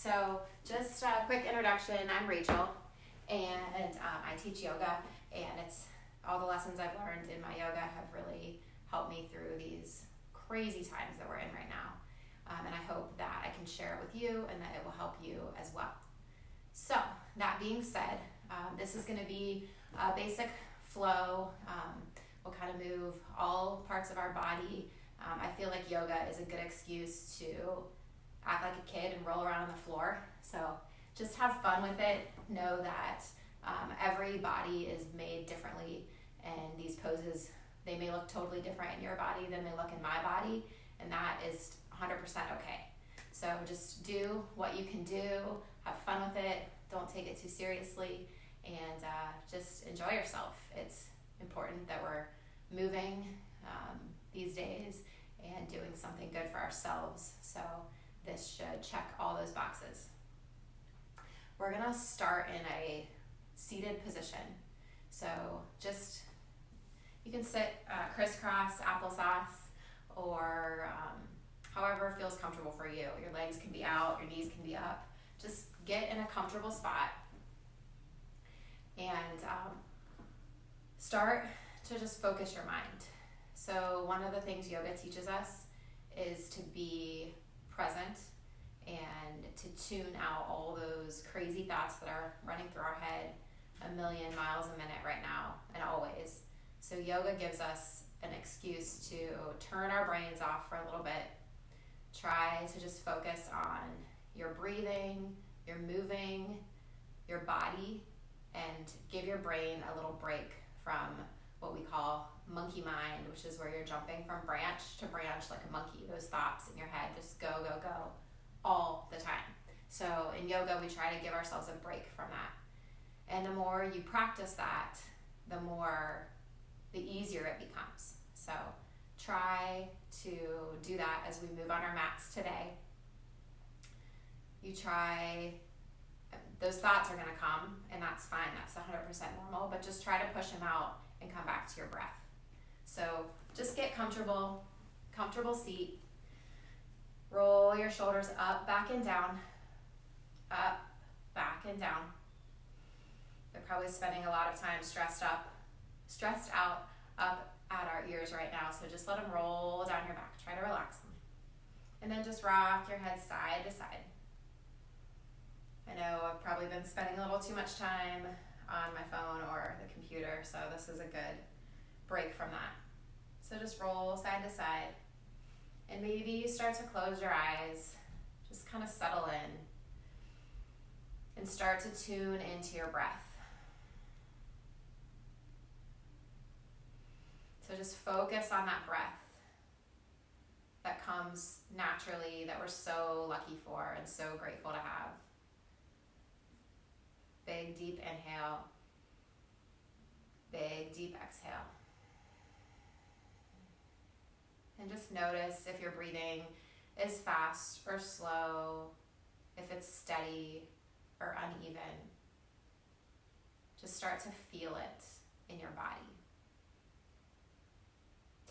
So just a quick introduction. I'm Rachel, and I teach yoga, and it's all the lessons I've learned in my yoga have really helped me through these crazy times that we're in right now. And I hope that I can share it with you and that it will help you as well. So that being said, this is going to be a basic flow. We'll kind of move all parts of our body. I feel like yoga is a good excuse to act like a kid and roll around on the floor. So just have fun with it. Know that every body is made differently, and these poses, they may look totally different in your body than they look in my body, and that is 100% okay. So just do what you can do, have fun with it, don't take it too seriously, and just enjoy yourself. It's important that we're moving these days and doing something good for ourselves. So this should check all those boxes. We're gonna start in a seated position. So just, you can sit crisscross, applesauce, or however feels comfortable for you. Your legs can be out, your knees can be up. Just get in a comfortable spot and start to just focus your mind. So one of the things yoga teaches us is to be present and to tune out all those crazy thoughts that are running through our head a million miles a minute right now and always. So yoga gives us an excuse to turn our brains off for a little bit. Try to just focus on your breathing, your moving, your body, and give your brain a little break from what we call monkey mind, which is where you're jumping from branch to branch like a monkey. Those thoughts in your head just go, go, go all the time. So in yoga, we try to give ourselves a break from that. And the more you practice that, the easier it becomes. So try to do that as we move on our mats today. Those thoughts are going to come, and that's fine. That's 100% normal, but just try to push them out and come back to your breath. So just get comfortable seat. Roll your shoulders up, back and down, up, back and down. They're probably spending a lot of time stressed out up at our ears right now, so just let them roll down your back. Try to relax them. And then just rock your head side to side. I know I've probably been spending a little too much time on my phone or the computer, so this is a good break from that. So just roll side to side. And maybe you start to close your eyes, just kind of settle in, and start to tune into your breath. So just focus on that breath that comes naturally, that we're so lucky for and so grateful to have. Big, deep inhale. Big, deep exhale. And just notice if your breathing is fast or slow, if it's steady or uneven. Just start to feel it in your body.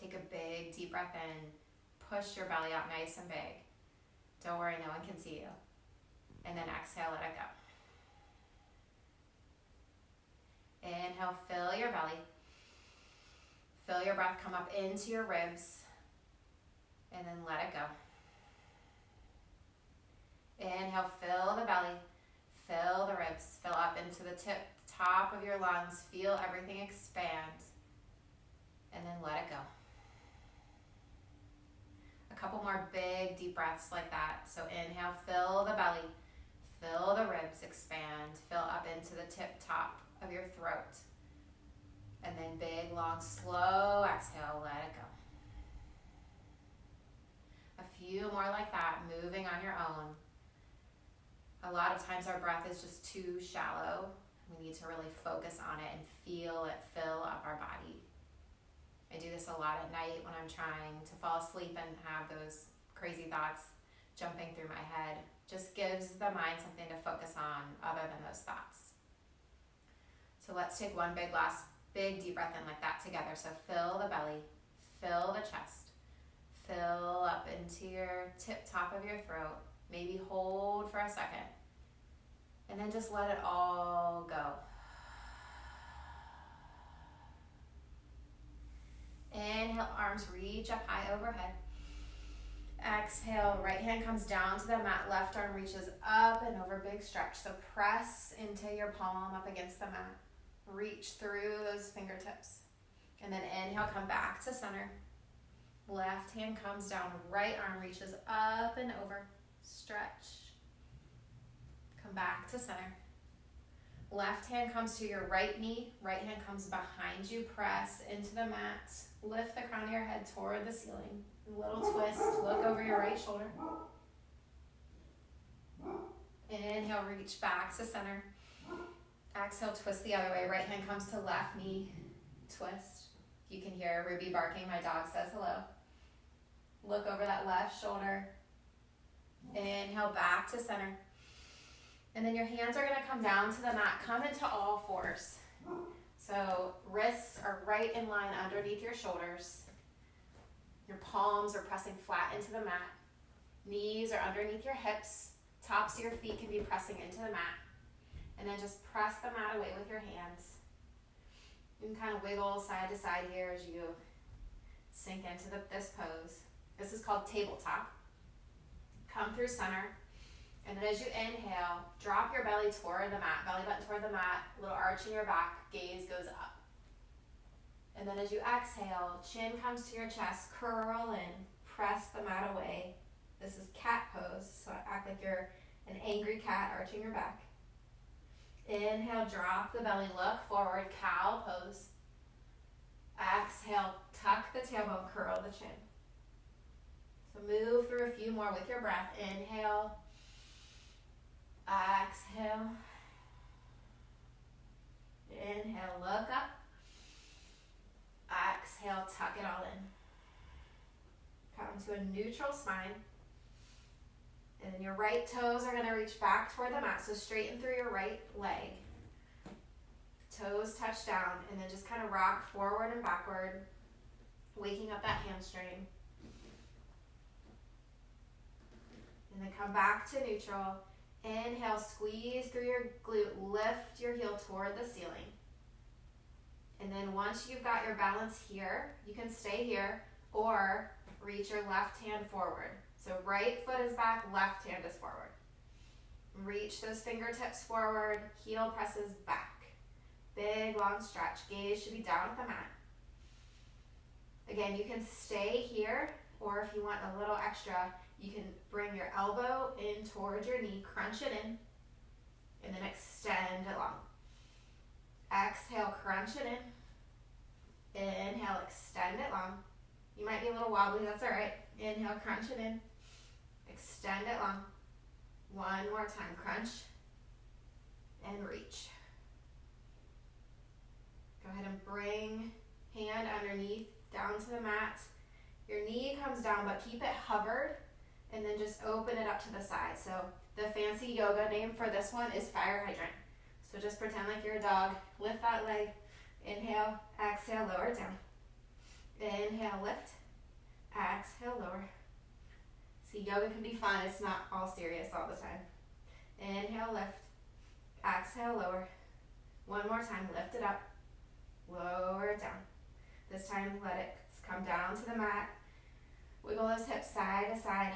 Take a big, deep breath in. Push your belly out nice and big. Don't worry, no one can see you. And then exhale, let it go. Inhale, fill your belly. Feel your breath come up into your ribs. And then let it go. Inhale, fill the belly. Fill the ribs. Fill up into the top of your lungs. Feel everything expand. And then let it go. A couple more big, deep breaths like that. So inhale, fill the belly. Fill the ribs, expand. Fill up into the top of your throat. And then big, long, slow exhale, let it go. A few more like that, moving on your own. A lot of times our breath is just too shallow. We need to really focus on it and feel it fill up our body. I do this a lot at night when I'm trying to fall asleep and have those crazy thoughts jumping through my head. Just gives the mind something to focus on other than those thoughts. So let's take one last big deep breath in like that together. So fill the belly, fill the chest, fill up into your top of your throat, Maybe hold for a second. And then just let it all go. Inhale, arms reach up high overhead. Exhale, right hand comes down to the mat, left arm reaches up and over, big stretch. So press into your palm up against the mat. Reach through those fingertips. And then inhale, come back to center. Left hand comes down, right arm reaches up and over, stretch. Come back to center. Left hand comes to your right knee, right hand comes behind you, press into the mat. Lift the crown of your head toward the ceiling. Little twist, look over your right shoulder. Inhale, reach back to center. Exhale, twist the other way. Right hand comes to left knee, twist. You can hear Ruby barking, my dog says hello. Look over that left shoulder. Inhale, back to center. And then your hands are gonna come down to the mat, come into all fours. So wrists are right in line underneath your shoulders. Your palms are pressing flat into the mat. Knees are underneath your hips. Tops of your feet can be pressing into the mat. And then just press the mat away with your hands. You can kind of wiggle side to side here as you sink into this pose. This is called tabletop. Come through center. And then as you inhale, drop your belly toward the mat, belly button toward the mat, little arch in your back, gaze goes up. And then as you exhale, chin comes to your chest, curl in, press the mat away. This is cat pose, so act like you're an angry cat arching your back. Inhale, drop the belly, look forward, cow pose. Exhale, tuck the tailbone, curl the chin. So move through a few more with your breath. Inhale. Exhale. Inhale, look up. Exhale, tuck it all in. Come to a neutral spine. And then your right toes are going to reach back toward the mat. So straighten through your right leg. Toes touch down. And then just kind of rock forward and backward. Waking up that hamstring. And then come back to neutral. Inhale, squeeze through your glute, lift your heel toward the ceiling. And then once you've got your balance here, you can stay here or reach your left hand forward. So right foot is back, left hand is forward. Reach those fingertips forward, heel presses back. Big long stretch, gaze should be down at the mat. Again, you can stay here, or if you want a little extra, you can bring your elbow in towards your knee, crunch it in, and then extend it long. Exhale, crunch it in. Inhale, extend it long. You might be a little wobbly, that's all right. Inhale, crunch it in. Extend it long. One more time, crunch and reach. Go ahead and bring hand underneath, down to the mat. Your knee comes down, but keep it hovered. And then just open it up to the side. So the fancy yoga name for this one is fire hydrant. So just pretend like you're a dog. Lift that leg. Inhale, exhale, lower down. Inhale, lift. Exhale, lower. See, yoga can be fun. It's not all serious all the time. Inhale, lift. Exhale, lower. One more time, lift it up. Lower it down. This time, let it come down to the mat. Wiggle those hips side to side.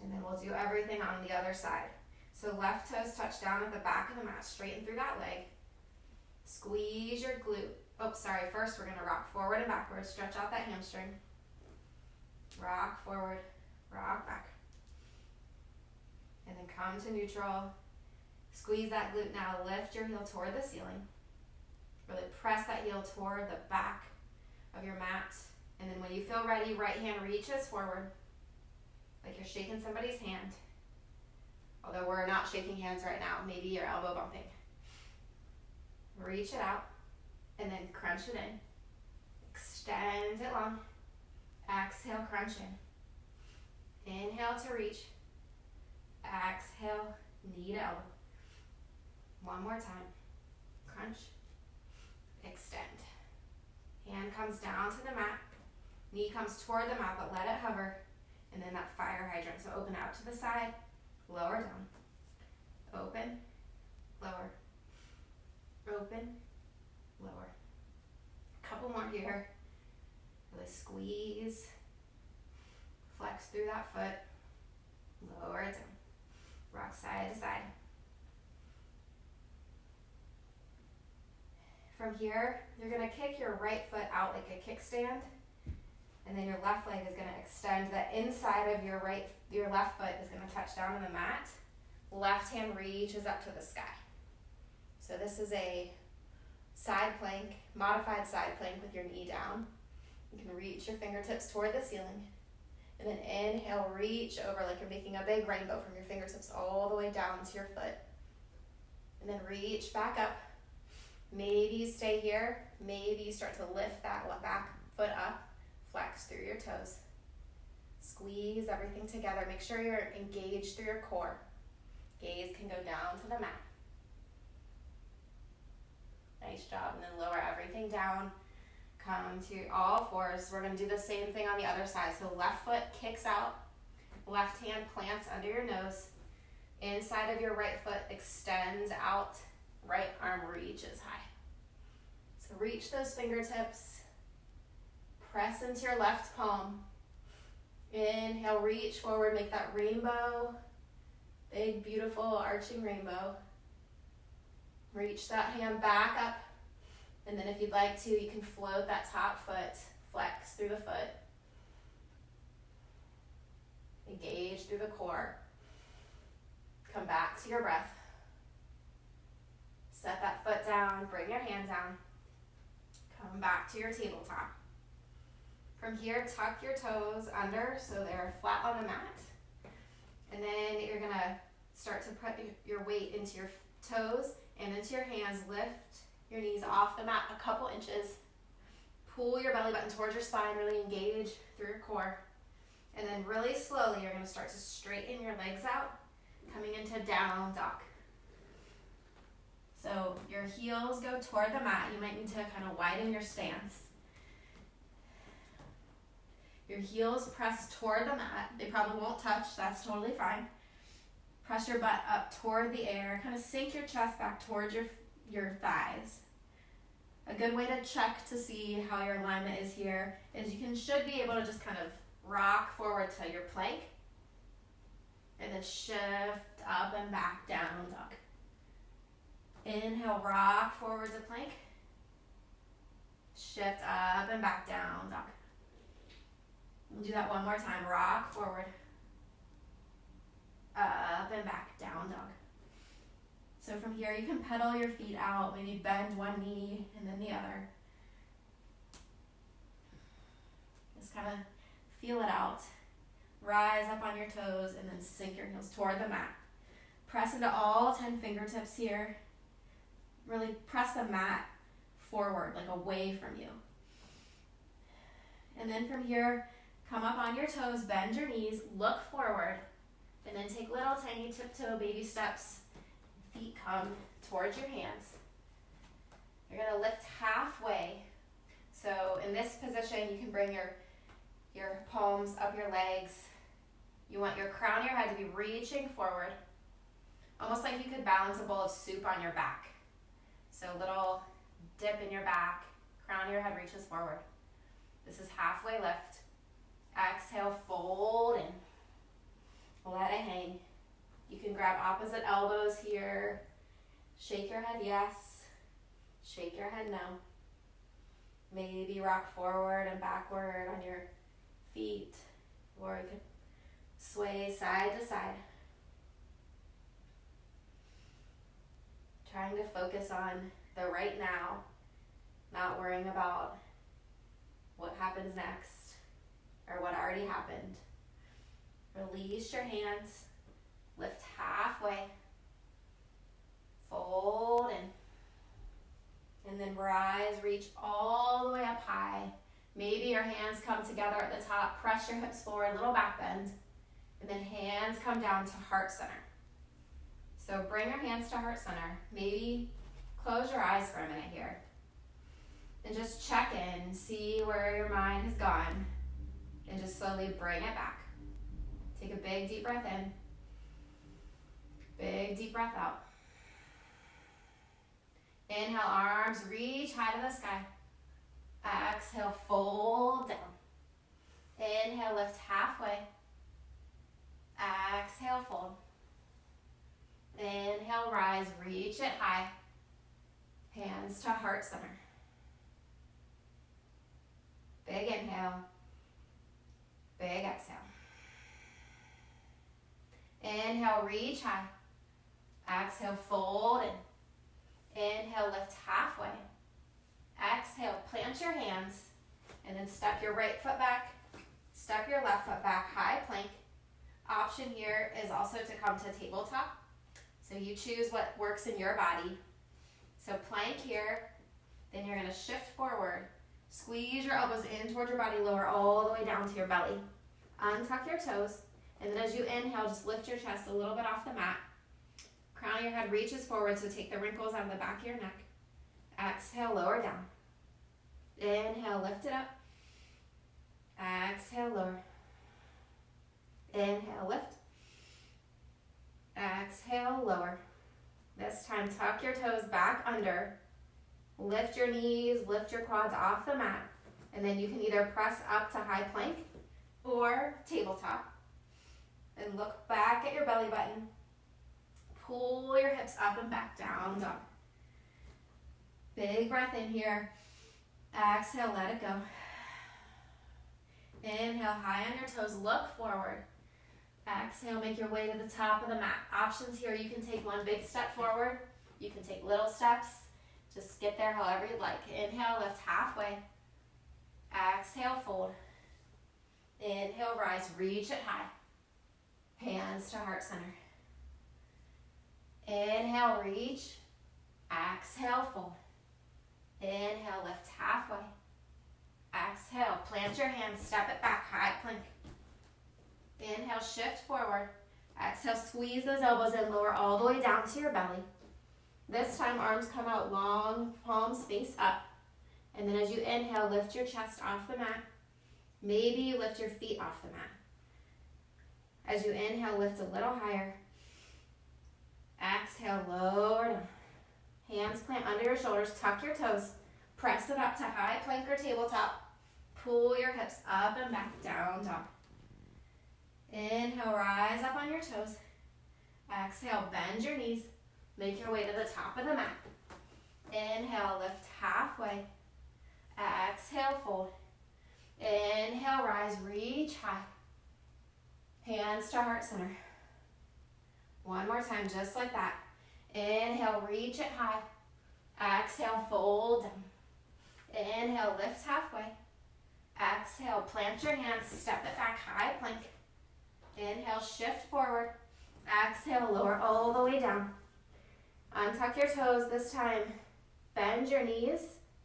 And then we'll do everything on the other side. So left toes touch down at the back of the mat, straighten through that leg. Squeeze your glute. Oh, sorry, first we're gonna rock forward and backwards, stretch out that hamstring. Rock forward, rock back. And then come to neutral. Squeeze that glute now, lift your heel toward the ceiling. Really press that heel toward the back of your mat. And then when you feel ready, right hand reaches forward, like you're shaking somebody's hand. Although we're not shaking hands right now, maybe you're elbow bumping. Reach it out, and then crunch it in. Extend it long. Exhale, crunch in. Inhale to reach. Exhale, knee to elbow. One more time. Crunch. Extend. Hand comes down to the mat. Knee comes toward the mat, but let it hover. And then that fire hydrant. So open out to the side, lower down. Open, lower. Open, lower. Couple more here. Really squeeze. Flex through that foot. Lower it down. Rock side to side. From here, you're gonna kick your right foot out like a kickstand, and then your left leg is gonna extend. The inside of your left foot is gonna touch down on the mat. Left hand reaches up to the sky. So this is a side plank, modified side plank with your knee down. You can reach your fingertips toward the ceiling. And then inhale, reach over like you're making a big rainbow from your fingertips all the way down to your foot. And then reach back up. Maybe you stay here. Maybe you start to lift that back foot up. Flex through your toes. Squeeze everything together. Make sure you're engaged through your core. Gaze can go down to the mat. Nice job. And then lower everything down. Come to all fours. We're going to do the same thing on the other side. So left foot kicks out. Left hand plants under your nose. Inside of your right foot extends out. Right arm reaches high. So reach those fingertips. Press into your left palm. Inhale, reach forward. Make that rainbow. Big, beautiful, arching rainbow. Reach that hand back up. And then if you'd like to, you can float that top foot, flex through the foot. Engage through the core. Come back to your breath. Set that foot down, bring your hand down. Come back to your tabletop. From here, tuck your toes under so they're flat on the mat. And then you're gonna start to put your weight into your toes and into your hands. Lift your knees off the mat a couple inches. Pull your belly button towards your spine, really engage through your core. And then really slowly, you're gonna start to straighten your legs out, coming into down dog. So your heels go toward the mat. You might need to kind of widen your stance. Your heels press toward the mat. They probably won't touch. That's totally fine. Press your butt up toward the air. Kind of sink your chest back towards your thighs. A good way to check to see how your alignment is here is you should be able to just kind of rock forward to your plank and then shift up and back, down dog. Inhale, rock forward to plank. Shift up and back, down dog. We'll do that one more time. Rock forward. Up and back, down dog. So from here, you can pedal your feet out. Maybe bend one knee and then the other. Just kind of feel it out. Rise up on your toes and then sink your heels toward the mat. Press into all 10 fingertips here. Really press the mat forward, like away from you. And then from here, come up on your toes, bend your knees, look forward, and then take little tiny tiptoe baby steps. Feet come towards your hands. You're gonna lift halfway. So in this position, you can bring your palms up your legs. You want your crown of your head to be reaching forward, almost like you could balance a bowl of soup on your back. So little dip in your back, crown of your head reaches forward. This is halfway lift. Exhale, fold in. Let it hang. You can grab opposite elbows here. Shake your head yes. Shake your head no. Maybe rock forward and backward on your feet. Or you could sway side to side. Trying to focus on the right now, not worrying about what happens next or what already happened. Release your hands, lift halfway, fold in, and then rise, reach all the way up high. Maybe your hands come together at the top, press your hips forward, little back bend, and then hands come down to heart center. So bring your hands to heart center. Maybe close your eyes for a minute here. And just check in, see where your mind has gone, and just slowly bring it back. Take a big deep breath in. Big deep breath out. Inhale, arms reach high to the sky. Exhale, fold down. Inhale, lift halfway. Exhale, fold. Inhale, rise, reach it high. Hands to heart center. Big inhale. Big exhale. Inhale, reach high. Exhale, fold in. Inhale, lift halfway. Exhale, plant your hands. And then step your right foot back. Step your left foot back, high plank. Option here is also to come to tabletop. So you choose what works in your body. So plank here. Then you're going to shift forward. Squeeze your elbows in towards your body, lower all the way down to your belly. Untuck your toes. And then as you inhale, just lift your chest a little bit off the mat. Crown of your head reaches forward, so take the wrinkles out of the back of your neck. Exhale, lower down. Inhale, lift it up. Exhale, lower. Inhale, lift. Exhale, lower. This time, tuck your toes back under. Lift your knees, lift your quads off the mat. And then you can either press up to high plank or tabletop. And look back at your belly button. Pull your hips up and back, down dog. Big breath in here. Exhale, let it go. Inhale, high on your toes, look forward. Exhale, make your way to the top of the mat. Options here, you can take one big step forward. You can take little steps. Just get there however you'd like. Inhale, lift halfway. Exhale, fold. Inhale, rise, reach it high. Hands to heart center. Inhale, reach. Exhale, fold. Inhale, lift halfway. Exhale, plant your hands, step it back, high plank. Inhale, shift forward. Exhale, squeeze those elbows in, lower all the way down to your belly. This time, arms come out long, palms face up. And then as you inhale, lift your chest off the mat. Maybe you lift your feet off the mat. As you inhale, lift a little higher. Exhale, lower down. Hands plant under your shoulders, tuck your toes. Press it up to high plank or tabletop. Pull your hips up and back, down dog. Inhale, rise up on your toes. Exhale, bend your knees. Make your way to the top of the mat. Inhale, lift halfway. Exhale, fold. Inhale, rise, reach high. Hands to heart center. One more time, just like that. Inhale, reach it high. Exhale, fold down. Inhale, lift halfway. Exhale, plant your hands, step it back, high plank. Inhale, shift forward. Exhale, lower all the way down. Untuck your toes this time. Bend your knees,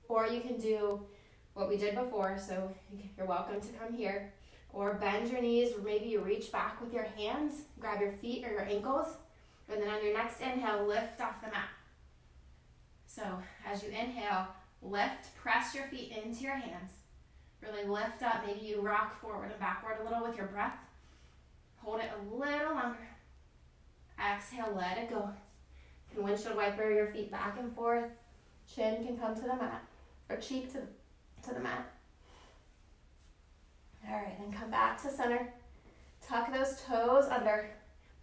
or you can do what we did before, so you're welcome to come here. Or bend your knees, or maybe you reach back with your hands, grab your feet or your ankles, and then on your next inhale, lift off the mat. So as you inhale, lift, press your feet into your hands. Really lift up, maybe you rock forward and backward a little with your breath. Hold it a little longer. Exhale, let it go. You can windshield wiper your feet back and forth. Chin can come to the mat, or cheek to the mat. All right, then come back to center. Tuck those toes under.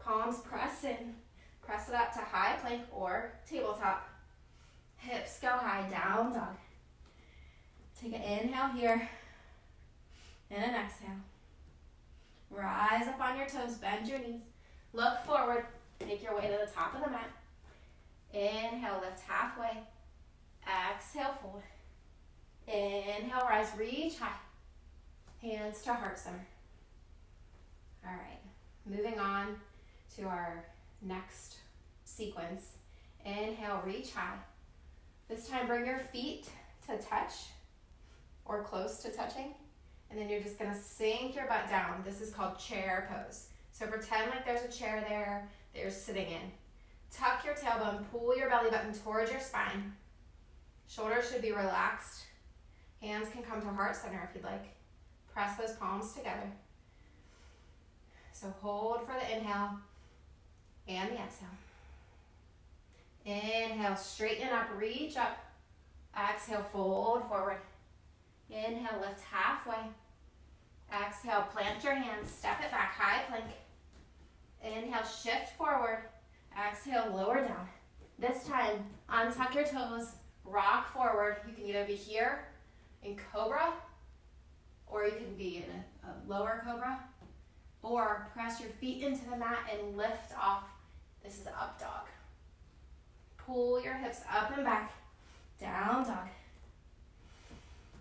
Palms press in. Press it up to high plank or tabletop. Hips go high, down dog. Take an inhale here and an exhale. Rise up on your toes, bend your knees. Look forward, make your way to the top of the mat. Inhale, lift halfway. Exhale, fold. Inhale, rise, reach high. Hands to heart center. All right, moving on to our next sequence. Inhale, reach high. This time bring your feet to touch or close to touching. And then you're just gonna sink your butt down. This is called chair pose. So pretend like there's a chair there that you're sitting in. Tuck your tailbone, pull your belly button towards your spine. Shoulders should be relaxed. Hands can come to heart center if you'd like. Press those palms together. So hold for the inhale and the exhale. Inhale, straighten up, reach up. Exhale, fold forward. Inhale, lift halfway. Exhale, plant your hands, step it back, high plank. Inhale, shift forward. Exhale, lower down. This time, untuck your toes, rock forward. You can either be here in cobra, or you can be in a lower cobra, or press your feet into the mat and lift off. This is up dog. Pull your hips up and back, down dog.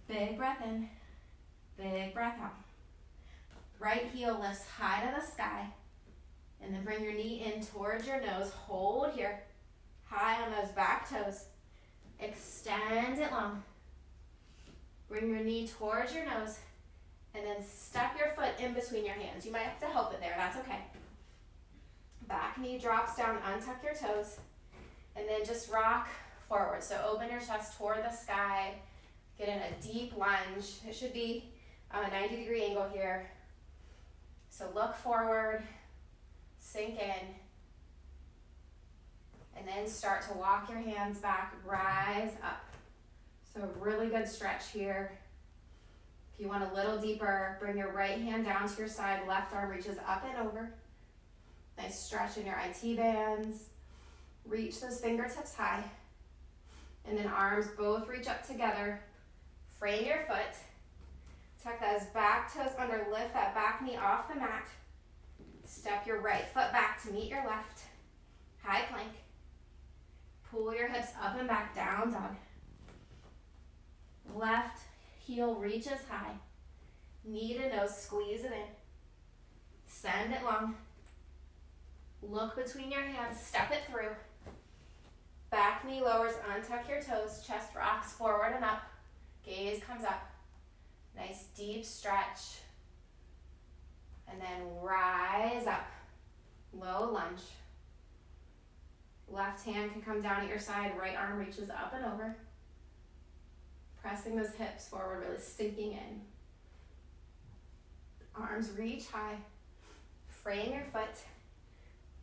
Big breath in, big breath out. Right heel lifts high to the sky, and then bring your knee in towards your nose. Hold here, high on those back toes. Extend it long. Bring your knee towards your nose, and then step your foot in between your hands. You might have to help it there, that's okay. Back knee drops down, untuck your toes, and then just rock forward. So open your chest toward the sky, get in a deep lunge. It should be a 90-degree angle here. So look forward, sink in, and then start to walk your hands back, rise up. So really good stretch here. If you want a little deeper, bring your right hand down to your side, left arm reaches up and over. Nice stretch in your IT bands. Reach those fingertips high. And then arms both reach up together. Frame your foot. Tuck those back toes under, lift that back knee off the mat. Step your right foot back to meet your left. High plank. Pull your hips up and back, down dog. Left heel reaches high. Knee to nose, squeeze it in. Send it long. Look between your hands, step it through. Back knee lowers, untuck your toes, chest rocks forward and up. Gaze comes up. Nice deep stretch. And then rise up. Low lunge. Left hand can come down at your side, right arm reaches up and over. Pressing those hips forward, really sinking in. Arms reach high. Frame your foot.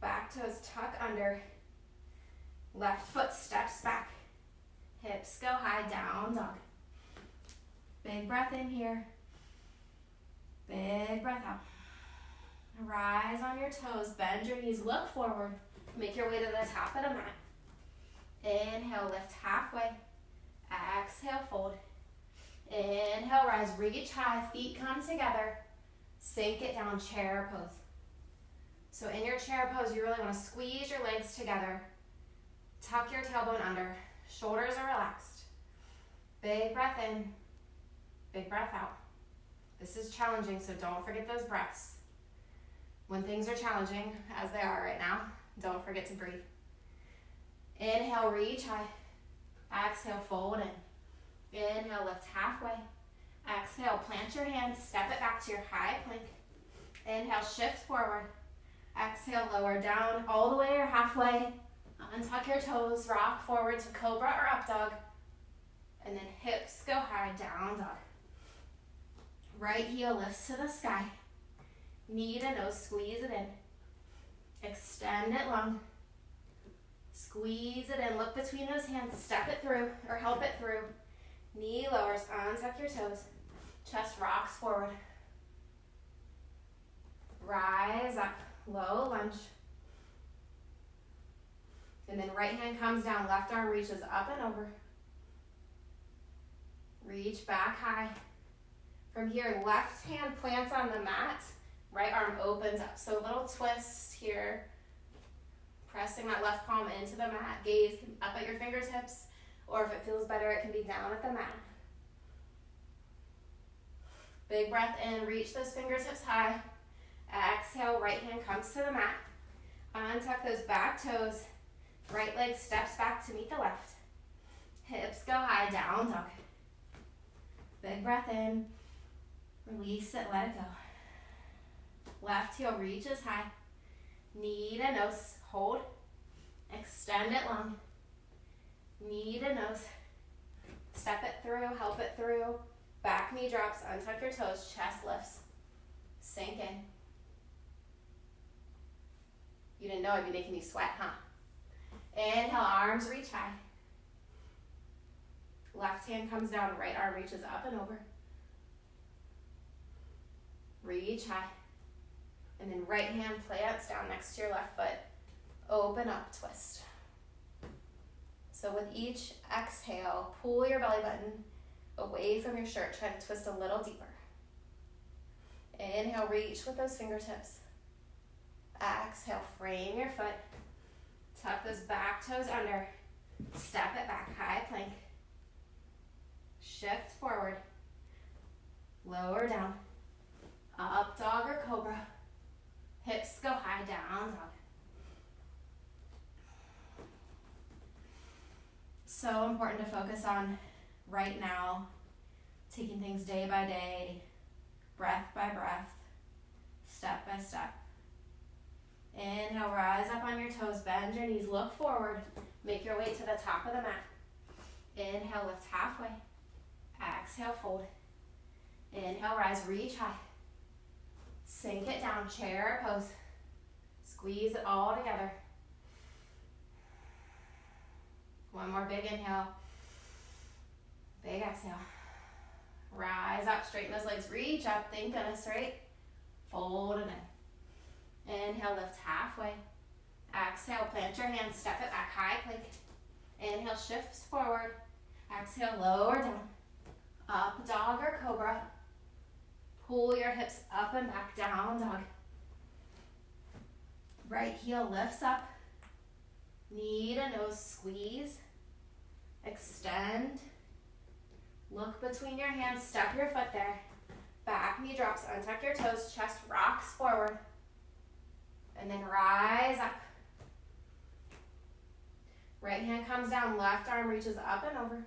Back toes tuck under. Left foot steps back. Hips go high, down dog. Big breath in here. Big breath out. Rise on your toes, bend your knees, look forward. Make your way to the top of the mat. Inhale, lift halfway. Exhale, fold. Inhale, rise, reach high, feet come together. Sink it down, chair pose. So in your chair pose, you really want to squeeze your legs together. Tuck your tailbone under. Shoulders are relaxed. Big breath in. Big breath out. This is challenging, so don't forget those breaths. When things are challenging, as they are right now, don't forget to breathe. Inhale, reach high. Exhale, fold in. Inhale, lift halfway. Exhale, plant your hands, step it back to your high plank. Inhale, shift forward. Exhale, lower down all the way or halfway. Untuck your toes, rock forward to cobra or up dog. And then hips go high, down dog. Right heel lifts to the sky. Knee to nose, squeeze it in. Extend it long. Squeeze it in, look between those hands, step it through or help it through. Knee lowers, untuck your toes. Chest rocks forward. Rise up, low lunge. And then right hand comes down, left arm reaches up and over. Reach back high. From here, left hand plants on the mat, right arm opens up. So a little twist here. Pressing that left palm into the mat, gaze up at your fingertips, or if it feels better, it can be down at the mat. Big breath in, reach those fingertips high. Exhale, right hand comes to the mat. Untuck those back toes. Right leg steps back to meet the left. Hips go high, down dog. Big breath in. Release it, let it go. Left heel reaches high. Knee to nose, hold. Extend it long. Knee to nose. Step it through, help it through. Back knee drops, untuck your toes, chest lifts. Sink in. didn't know I'd be making you sweat, huh? Inhale, arms reach high. Left hand comes down, right arm reaches up and over. Reach high. And then right hand plants down next to your left foot. Open up, twist. So with each exhale, pull your belly button away from your shirt. Try to twist a little deeper. Inhale, reach with those fingertips. Exhale, frame your foot. Tuck those back toes under. Step it back, high plank. Shift forward. Lower down. Up dog or cobra. Hips go high, down dog. So important to focus on right now, taking things day by day, breath by breath, step by step. Inhale, rise up on your toes, bend your knees, look forward, make your way to the top of the mat. Inhale, lift halfway. Exhale, fold. Inhale, rise, reach high. Sink it down, chair pose. Squeeze it all together. One more big inhale. Big exhale. Rise up, straighten those legs, reach up, thank goodness, right? Fold it in. Inhale, lift halfway. Exhale, plant your hands, step it back, high plank. Inhale, shifts forward. Exhale, lower down. Up dog or cobra. Pull your hips up and back, down dog. Right heel lifts up. Knee to nose squeeze. Extend. Look between your hands, step your foot there. Back knee drops, untuck your toes, chest rocks forward. And then rise up. Right hand comes down, left arm reaches up and over.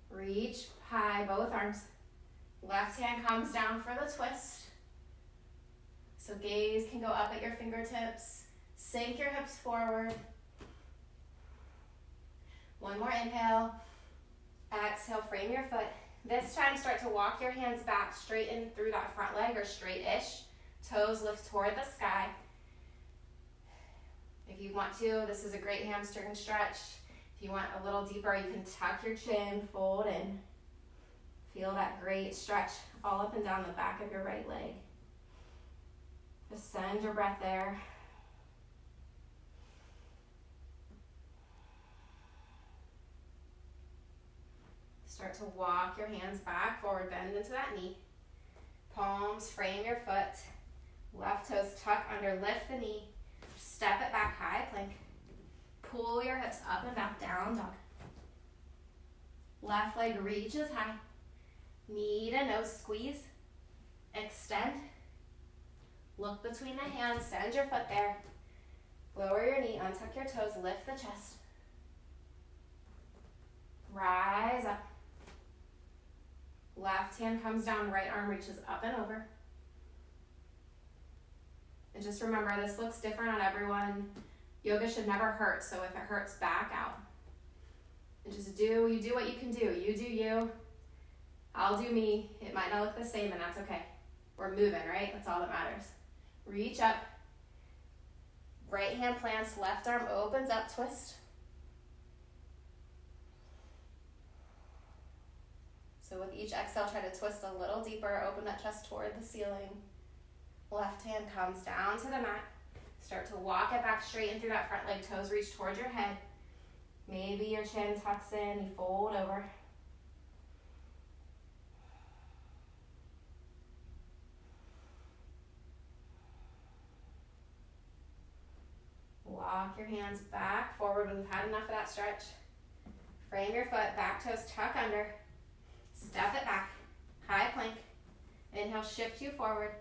Reach high, both arms. Left hand comes down for the twist. So gaze can go up at your fingertips. Sink your hips forward. One more inhale. Exhale, frame your foot. This time start to walk your hands back, straighten through that front leg or straight-ish. Toes lift toward the sky. If you want to, this is a great hamstring stretch. If you want a little deeper, you can tuck your chin, fold in. Feel that great stretch all up and down the back of your right leg. Just send your breath there. Start to walk your hands back, forward, bend into that knee. Palms frame your foot. Left toes tuck under, lift the knee. Step it back, high plank. Pull your hips up and back, down dog. Left leg reaches high. Knee to nose squeeze. Extend. Look between the hands, send your foot there. Lower your knee, untuck your toes, lift the chest. Rise up. Left hand comes down, right arm reaches up and over. And just remember, this looks different on everyone. Yoga should never hurt, so if it hurts, back out. And just you do what you can do. You do you. I'll do me. It might not look the same, and that's okay. We're moving, right? That's all that matters. Reach up. Right hand plants, left arm opens up, twist. So with each exhale, try to twist a little deeper, open that chest toward the ceiling. Left hand comes down to the mat. Start to walk it back, straighten through that front leg, toes reach towards your head. Maybe your chin tucks in, you fold over. Walk your hands back, forward when you've had enough of that stretch. Frame your foot, back toes tuck under. Step it back, high plank. Inhale, shift you forward.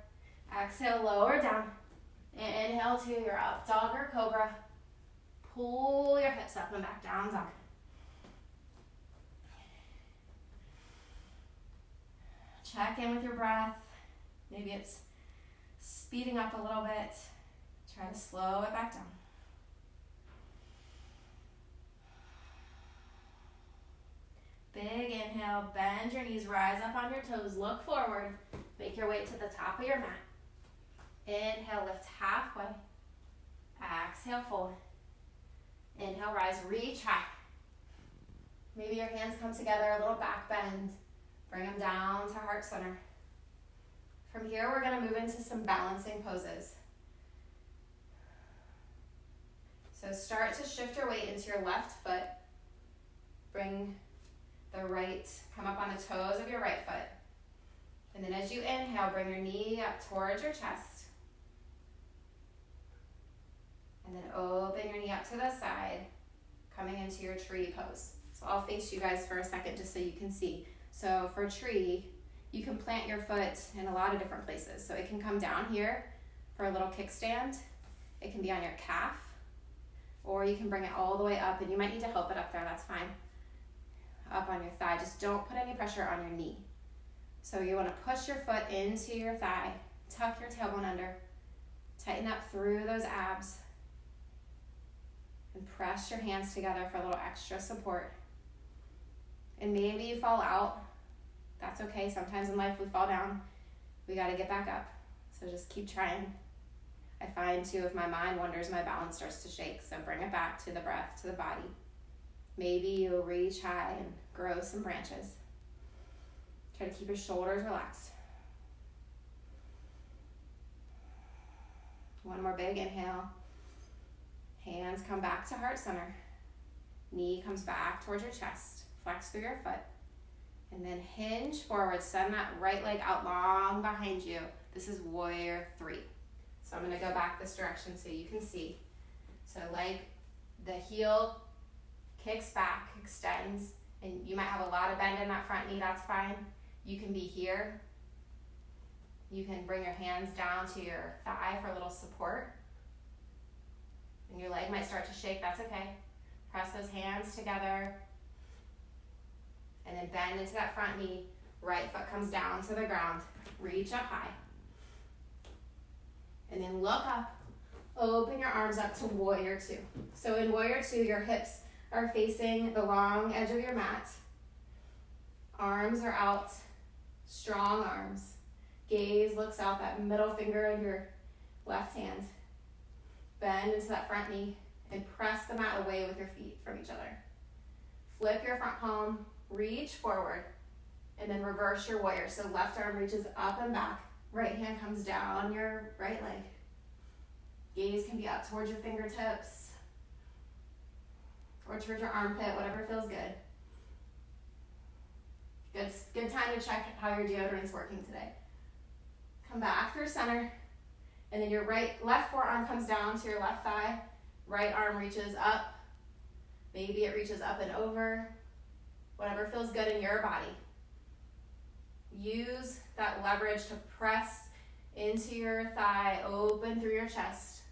Exhale, lower down. Inhale to your up dog or cobra. Pull your hips up and back, down dog. Check in with your breath. Maybe it's speeding up a little bit. Try to slow it back down. Big inhale, bend your knees, rise up on your toes, look forward. Make your way to the top of your mat. Inhale, lift halfway. Exhale, fold. Inhale, rise, reach high. Maybe your hands come together, a little back bend. Bring them down to heart center. From here, we're going to move into some balancing poses. So start to shift your weight into your left foot. Bring the right, come up on the toes of your right foot. And then as you inhale, bring your knee up towards your chest. And then open your knee up to the side, coming into your tree pose. So I'll face you guys for a second just so you can see. So for tree, you can plant your foot in a lot of different places. So it can come down here for a little kickstand. It can be on your calf, or you can bring it all the way up, and you might need to help it up there, that's fine. Up on your thigh, just don't put any pressure on your knee. So you want to push your foot into your thigh, tuck your tailbone under, tighten up through those abs, and press your hands together for a little extra support. And maybe you fall out. That's okay. Sometimes in life we fall down. We got to get back up. So just keep trying. I find too, if my mind wanders, my balance starts to shake. So bring it back to the breath, to the body. Maybe you'll reach high and grow some branches. Try to keep your shoulders relaxed. One more big inhale. Hands come back to heart center. Knee comes back towards your chest. Flex through your foot. And then hinge forward. Send that right leg out long behind you. This is warrior 3. So I'm going to go back this direction so you can see. So leg, the heel kicks back, extends, and you might have a lot of bend in that front knee, that's fine. You can be here. You can bring your hands down to your thigh for a little support. And your leg might start to shake, that's okay. Press those hands together. And then bend into that front knee. Right foot comes down to the ground. Reach up high. And then look up. Open your arms up to warrior 2. So in warrior 2, your hips are facing the long edge of your mat. Arms are out. Strong arms. Gaze looks out, that middle finger in your left hand. Bend into that front knee and press the mat away with your feet from each other. Flip your front palm, reach forward, and then reverse your warrior. So left arm reaches up and back. Right hand comes down your right leg. Gaze can be up towards your fingertips or towards your armpit, whatever feels good. Good time to check how your deodorant's working today. Come back through center, and then your left forearm comes down to your left thigh. Right arm reaches up. Maybe it reaches up and over. Whatever feels good in your body. Use that leverage to press into your thigh, open through your chest.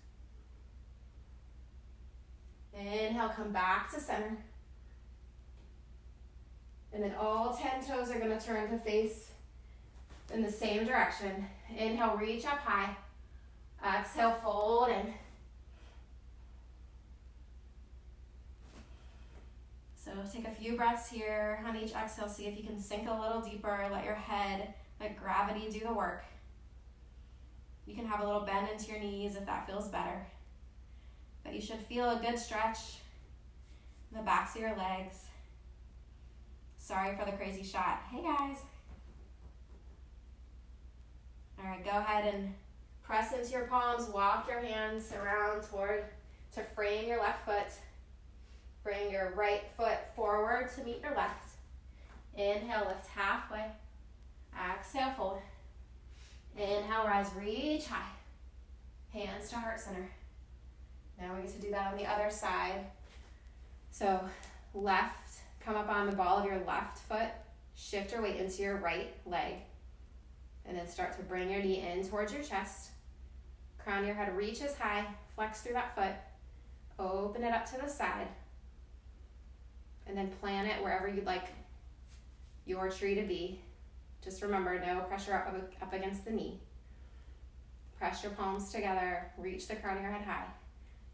Inhale, come back to center. And then all 10 toes are going to turn to face in the same direction. Inhale, reach up high. Exhale, fold in. So take a few breaths here on each exhale. See if you can sink a little deeper. Let your head, let gravity do the work. You can have a little bend into your knees if that feels better. But you should feel a good stretch in the backs of your legs. Sorry for the crazy shot. Hey guys. All right, go ahead and press into your palms. Walk your hands around to frame your left foot. Bring your right foot forward to meet your left. Inhale, lift halfway. Exhale, fold. Inhale, rise, reach high. Hands to heart center. Now we get to do that on the other side. So left, come up on the ball of your left foot. Shift your weight into your right leg. And then start to bring your knee in towards your chest. Crown of your head reaches high. Flex through that foot. Open it up to the side. And then plant it wherever you'd like your tree to be. Just remember, no pressure up against the knee. Press your palms together. Reach the crown of your head high.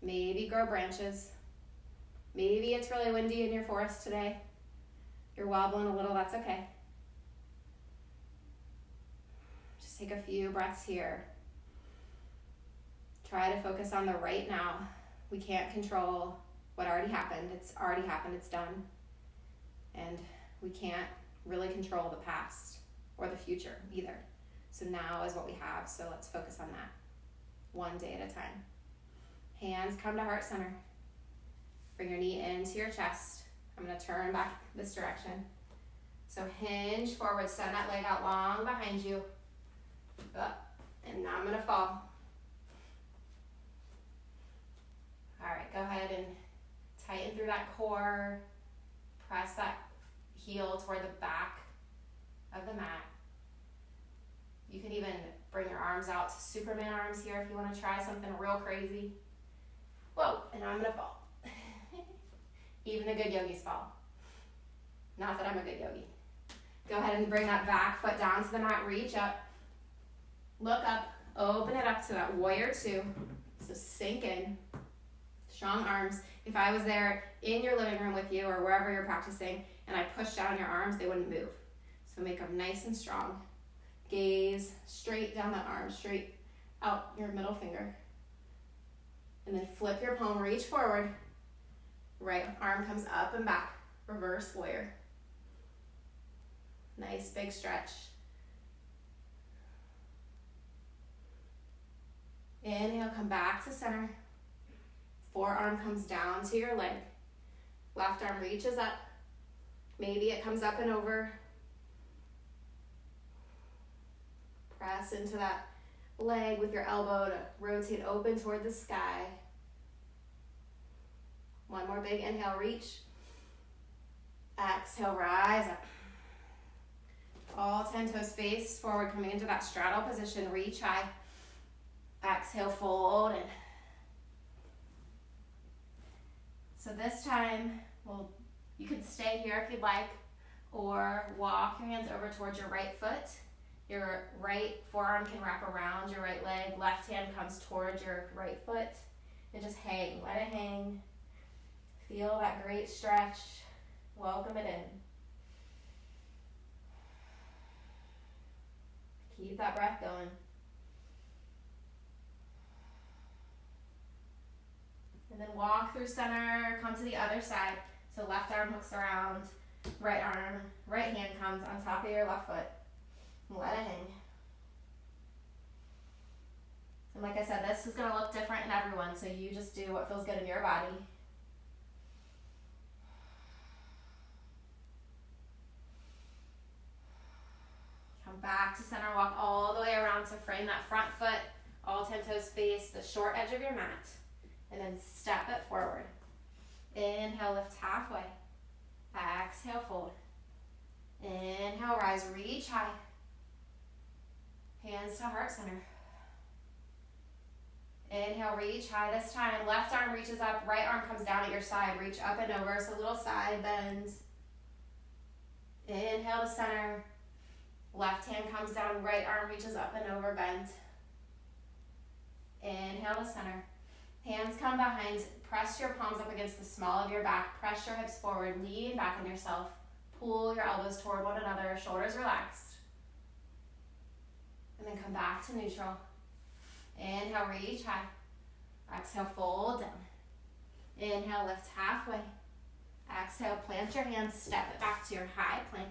Maybe grow branches. Maybe it's really windy in your forest today. You're wobbling a little, that's okay. Just take a few breaths here. Try to focus on the right now. We can't control what already happened. It's already happened, it's done. And we can't really control the past or the future either. So now is what we have, so let's focus on that. One day at a time. Hands come to heart center. Bring your knee into your chest. I'm gonna turn back this direction. So hinge forward, send that leg out long behind you. Up, and now I'm gonna fall. All right, go ahead and tighten through that core. Press that heel toward the back of the mat. You can even bring your arms out to Superman arms here if you want to try something real crazy. Whoa, and I'm gonna fall. Even the good yogis fall. Not that I'm a good yogi. Go ahead and bring that back foot down to the mat, reach up. Look up, open it up to that warrior two. So sink in, strong arms. If I was there in your living room with you or wherever you're practicing and I pushed down your arms, they wouldn't move. So make them nice and strong. Gaze straight down that arm, straight out your middle finger. And then flip your palm, reach forward. Right arm comes up and back, reverse warrior. Nice big stretch. Inhale, come back to center. Forearm comes down to your leg. Left arm reaches up. Maybe it comes up and over. Press into that leg with your elbow to rotate open toward the sky. One more big inhale, reach. Exhale, rise up. All 10 toes face forward, coming into that straddle position, reach high. Exhale, fold in. So this time, well, you can stay here if you'd like, or walk your hands over towards your right foot. Your right forearm can wrap around your right leg. Left hand comes towards your right foot. And just hang, let it hang. Feel that great stretch. Welcome it in. Keep that breath going. And then walk through center, come to the other side. So left arm hooks around, right hand comes on top of your left foot. Let it hang. And like I said, this is going to look different in everyone, so you just do what feels good in your body. Come back to center, walk all the way around to frame that front foot, all 10 toes face the short edge of your mat, and then step it forward. Inhale, lift halfway. Exhale, fold. Inhale, rise, reach high. Hands to heart center. Inhale, reach high. This time, left arm reaches up, right arm comes down at your side. Reach up and over, so little side bends. Inhale to center. Left hand comes down, right arm reaches up and over, bend. Inhale to center. Hands come behind, press your palms up against the small of your back, press your hips forward, lean back on yourself, pull your elbows toward one another, shoulders relaxed. And then come back to neutral. Inhale, reach high. Exhale, fold down. Inhale, lift halfway. Exhale, plant your hands, step it back to your high plank.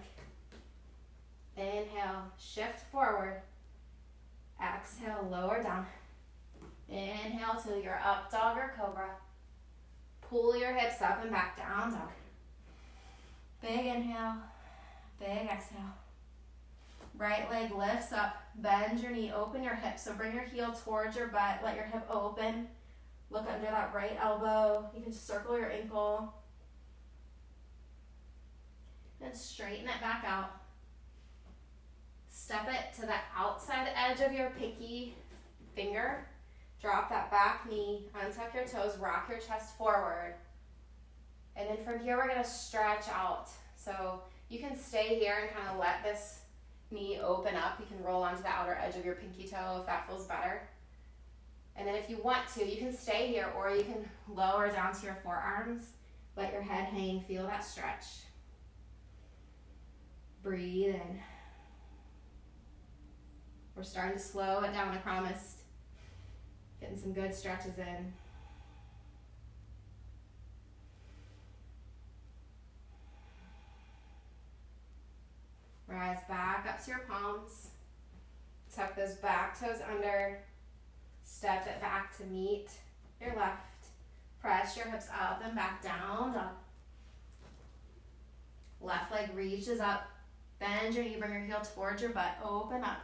Inhale, shift forward. Exhale, lower down. Inhale to your up dog or cobra. Pull your hips up and back, down dog. Big inhale, big exhale. Right leg lifts up, bend your knee, open your hip. So bring your heel towards your butt, let your hip open. Look under that right elbow. You can circle your ankle. Then straighten it back out. Step it to the outside edge of your pinky finger. Drop that back knee, untuck your toes, rock your chest forward. And then from here, we're gonna stretch out. So you can stay here and kind of let this knee open up. You can roll onto the outer edge of your pinky toe if that feels better. And then if you want to, you can stay here or you can lower down to your forearms. Let your head hang, feel that stretch. Breathe in. We're starting to slow it down, I promised. Getting some good stretches in. Rise back up to your palms. Tuck those back toes under. Step it back to meet your left. Press your hips up and back, down, dog. Left leg reaches up. Bend your knee, bring your heel towards your butt. Open up.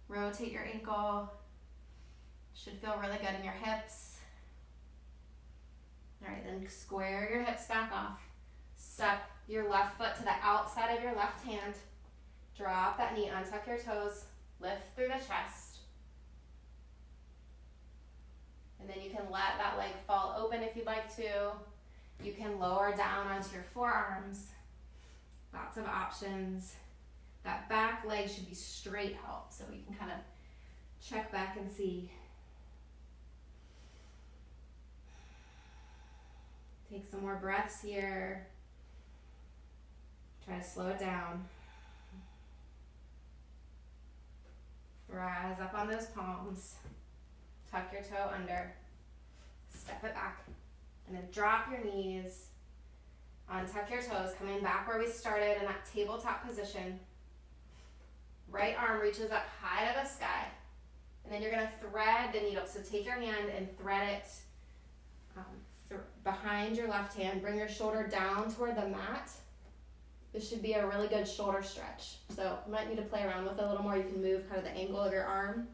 Rotate your ankle. Should feel really good in your hips. All right, then square your hips back off. Step your left foot to the outside of your left hand. Drop that knee, untuck your toes. Lift through the chest. And then you can let that leg fall open if you'd like to. You can lower down onto your forearms. Lots of options. That back leg should be straight out, so you can kind of check back and see. Take some more breaths here. Try to slow it down. Rise up on those palms. Tuck your toe under. Step it back. And then drop your knees. Untuck your toes. Coming back where we started in that tabletop position. Right arm reaches up high to the sky. And then you're going to thread the needle. So take your hand and thread it behind your left hand. Bring your shoulder down toward the mat. This should be a really good shoulder stretch. So you might need to play around with it a little more. You can move kind of the angle of your arm.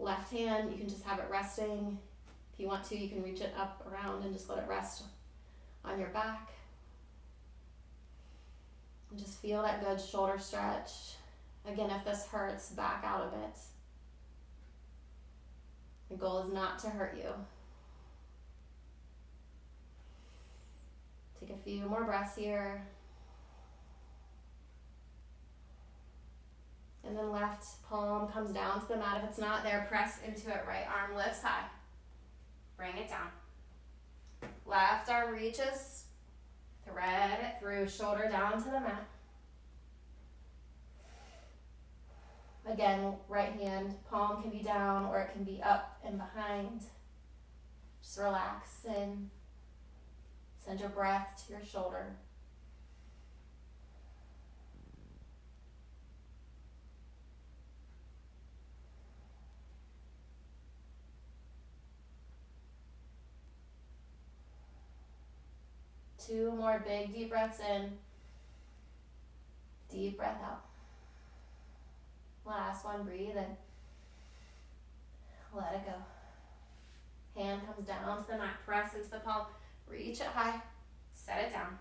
Left hand, you can just have it resting. If you want to, you can reach it up around and just let it rest on your back. And just feel that good shoulder stretch. Again, if this hurts, back out a bit. The goal is not to hurt you. Take a few more breaths here. And then left palm comes down to the mat. If it's not there, press into it. Right arm lifts high. Bring it down. Left arm reaches. Thread it through, shoulder down to the mat. Again, right hand, palm can be down or it can be up and behind. Just relax and send your breath to your shoulder. Two more big deep breaths in. Deep breath out. Last one, breathe in. Let it go. Hand comes down to the mat, press into the palm, reach it high, set it down.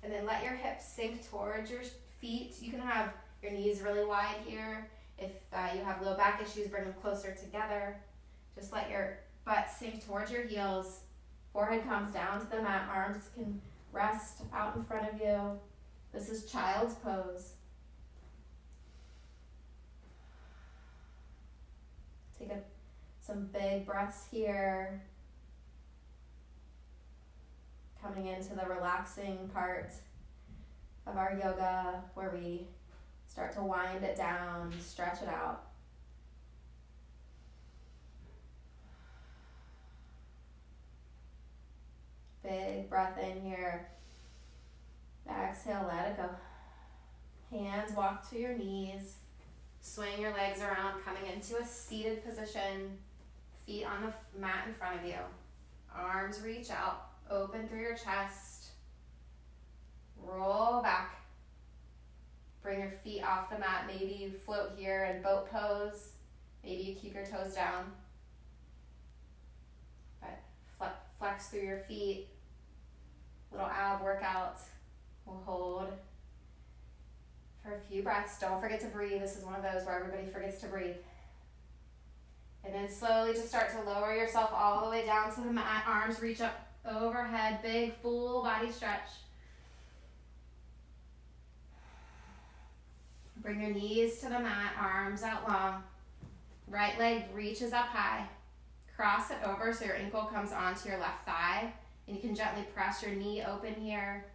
And then let your hips sink towards your feet. You can have your knees really wide here. If you have low back issues, bring them closer together. Just let your butt sink towards your heels. Forehead comes down to the mat, arms can rest out in front of you. This is child's pose. Take some big breaths here. Coming into the relaxing part of our yoga where we start to wind it down, stretch it out. Big breath in here. Exhale, let it go. Hands walk to your knees. Swing your legs around, coming into a seated position. Feet on the mat in front of you. Arms reach out, open through your chest. Roll back. Bring your feet off the mat. Maybe you float here in boat pose. Maybe you keep your toes down. But flex through your feet. Little ab workout. We'll hold for a few breaths. Don't forget to breathe. This is one of those where everybody forgets to breathe. And then slowly just start to lower yourself all the way down to the mat. Arms reach up overhead. Big full body stretch. Bring your knees to the mat. Arms out long. Right leg reaches up high. Cross it over so your ankle comes onto your left thigh. And you can gently press your knee open here.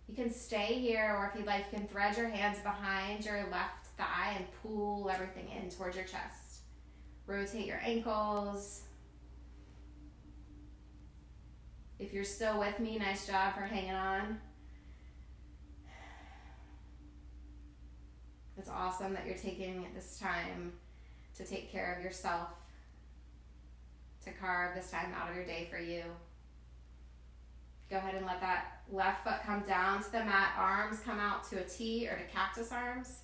You can stay here, or if you'd like, you can thread your hands behind your left thigh and pull everything in towards your chest. Rotate your ankles. If you're still with me, nice job for hanging on. It's awesome that you're taking this time to take care of yourself, to carve this time out of your day for you. Go ahead and let that left foot come down to the mat, arms come out to a T or to cactus arms,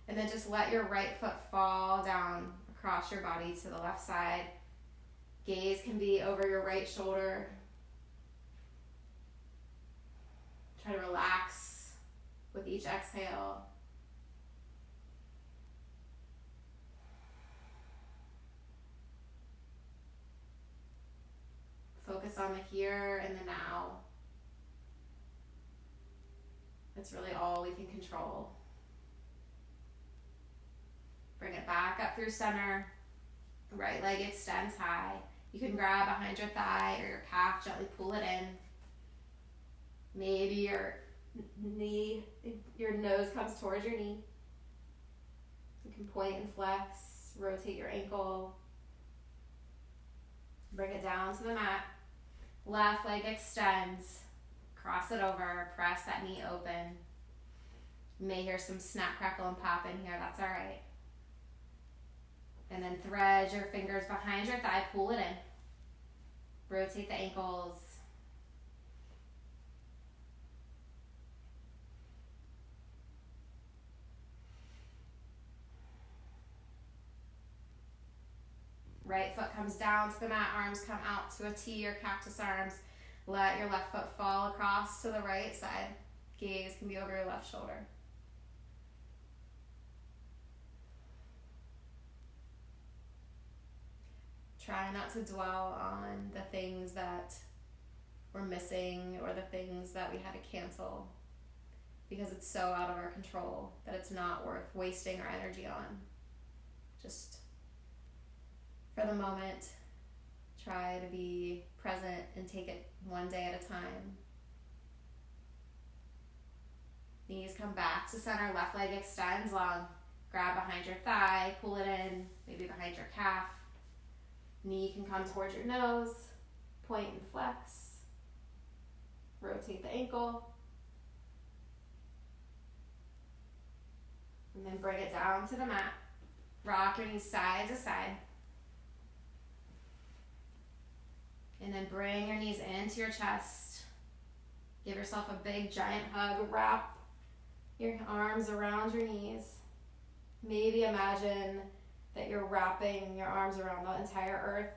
and then just let your right foot fall down across your body to the left side. Gaze can be over your right shoulder. Try to relax with each exhale. Focus on the here and the now. That's really all we can control. Bring it back up through center. Right leg extends high. You can grab behind your thigh or your calf, gently pull it in. Maybe your nose comes towards your knee. You can point and flex, rotate your ankle. Bring it down to the mat. Left leg extends. Cross it over, press that knee open. You may hear some snap, crackle, and pop in here, that's all right. And then thread your fingers behind your thigh, pull it in. Rotate the ankles. Right foot comes down to the mat, arms come out to a T or cactus arms. Let your left foot fall across to the right side. Gaze can be over your left shoulder. Try not to dwell on the things that we're missing or the things that we had to cancel, because it's so out of our control that it's not worth wasting our energy on. Just for the moment, try to be present and take it one day at a time. Knees come back to center, left leg extends long. Grab behind your thigh, pull it in, maybe behind your calf. Knee can come towards your nose, point and flex. Rotate the ankle. And then bring it down to the mat. Rock your knees side to side. And then bring your knees into your chest. Give yourself a big giant hug. Wrap your arms around your knees. Maybe imagine that you're wrapping your arms around the entire earth,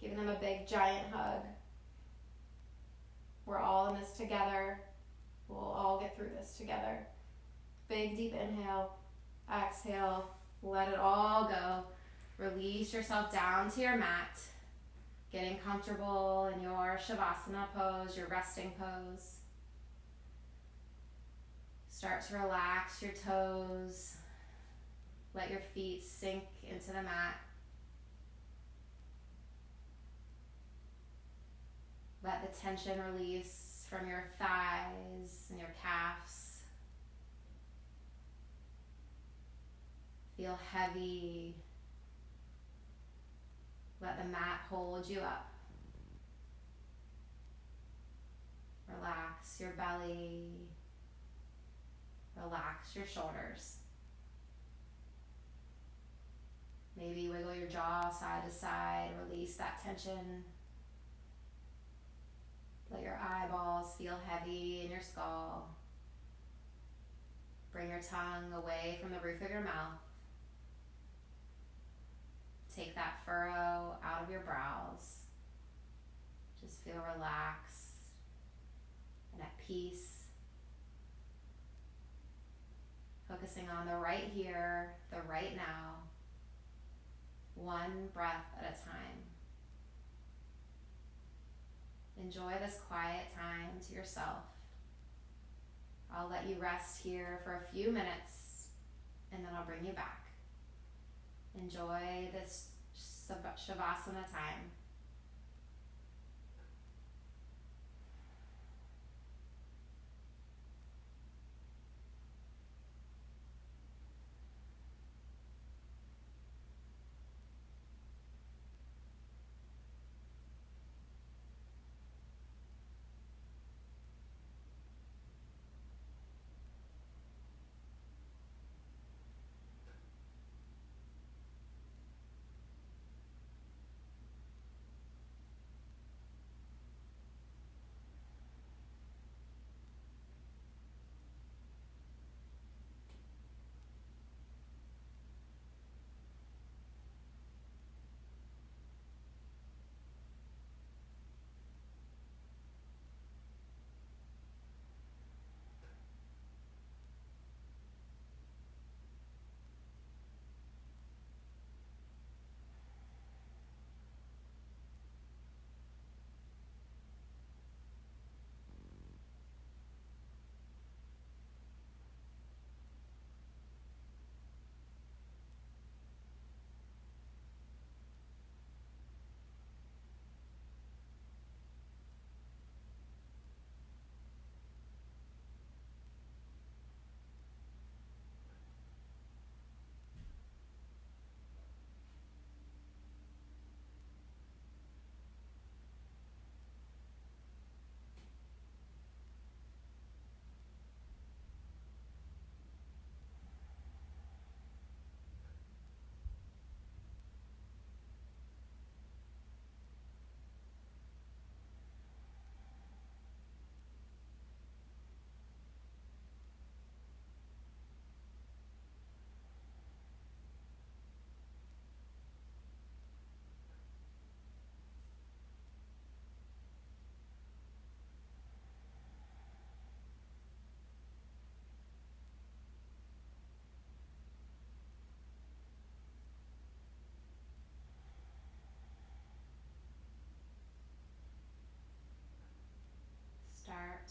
giving them a big giant hug. We're all in this together. We'll all get through this together. Big deep inhale, exhale, let it all go. Release yourself down to your mat. Getting comfortable in your Shavasana pose, your resting pose. Start to relax your toes. Let your feet sink into the mat. Let the tension release from your thighs and your calves. Feel heavy. Let the mat hold you up. Relax your belly. Relax your shoulders. Maybe wiggle your jaw side to side. Release that tension. Let your eyeballs feel heavy in your skull. Bring your tongue away from the roof of your mouth. Take that furrow out of your brows. Just feel relaxed and at peace. Focusing on the right here, the right now. One breath at a time. Enjoy this quiet time to yourself. I'll let you rest here for a few minutes and then I'll bring you back. Enjoy this Shavasana time.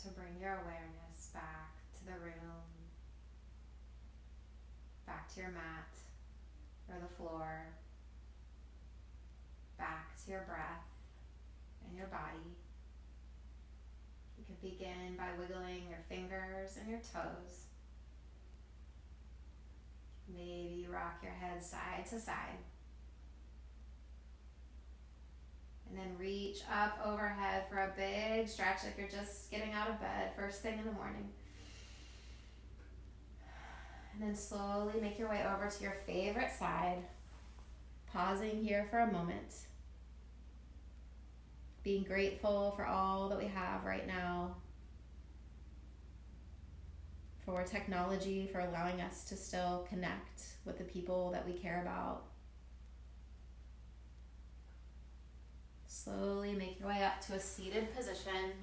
to bring your awareness back to the room, back to your mat or the floor, back to your breath and your body. You could begin by wiggling your fingers and your toes. Maybe you rock your head side to side. And then reach up overhead for a big stretch like you're just getting out of bed first thing in the morning. And then slowly make your way over to your favorite side, pausing here for a moment. Being grateful for all that we have right now, for technology, for allowing us to still connect with the people that we care about. Slowly make your way up to a seated position,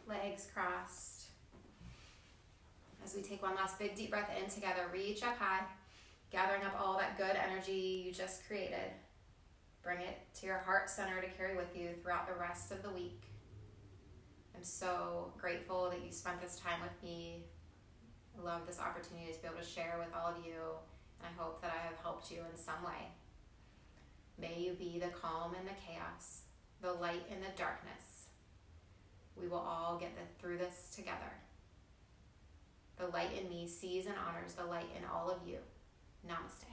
legs crossed. As we take one last big deep breath in together, reach up high, gathering up all that good energy you just created. Bring it to your heart center to carry with you throughout the rest of the week. I'm so grateful that you spent this time with me. I love this opportunity to be able to share with all of you, and I hope that I have helped you in some way. May you be the calm in the chaos, the light in the darkness. We will all get through this together. The light in me sees and honors the light in all of you. Namaste.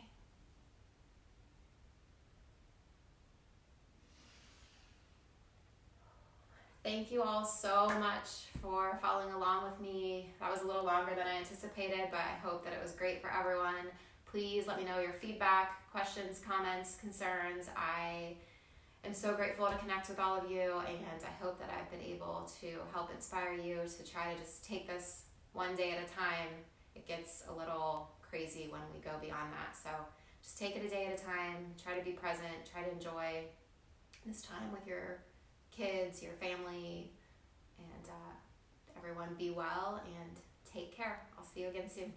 Thank you all so much for following along with me. That was a little longer than I anticipated, but I hope that it was great for everyone. Please let me know your feedback, questions, comments, concerns. I am so grateful to connect with all of you, and I hope that I've been able to help inspire you to try to just take this one day at a time. It gets a little crazy when we go beyond that, so just take it a day at a time. Try to be present, try to enjoy this time with your kids, your family, and everyone be well and take care. I'll see you again soon.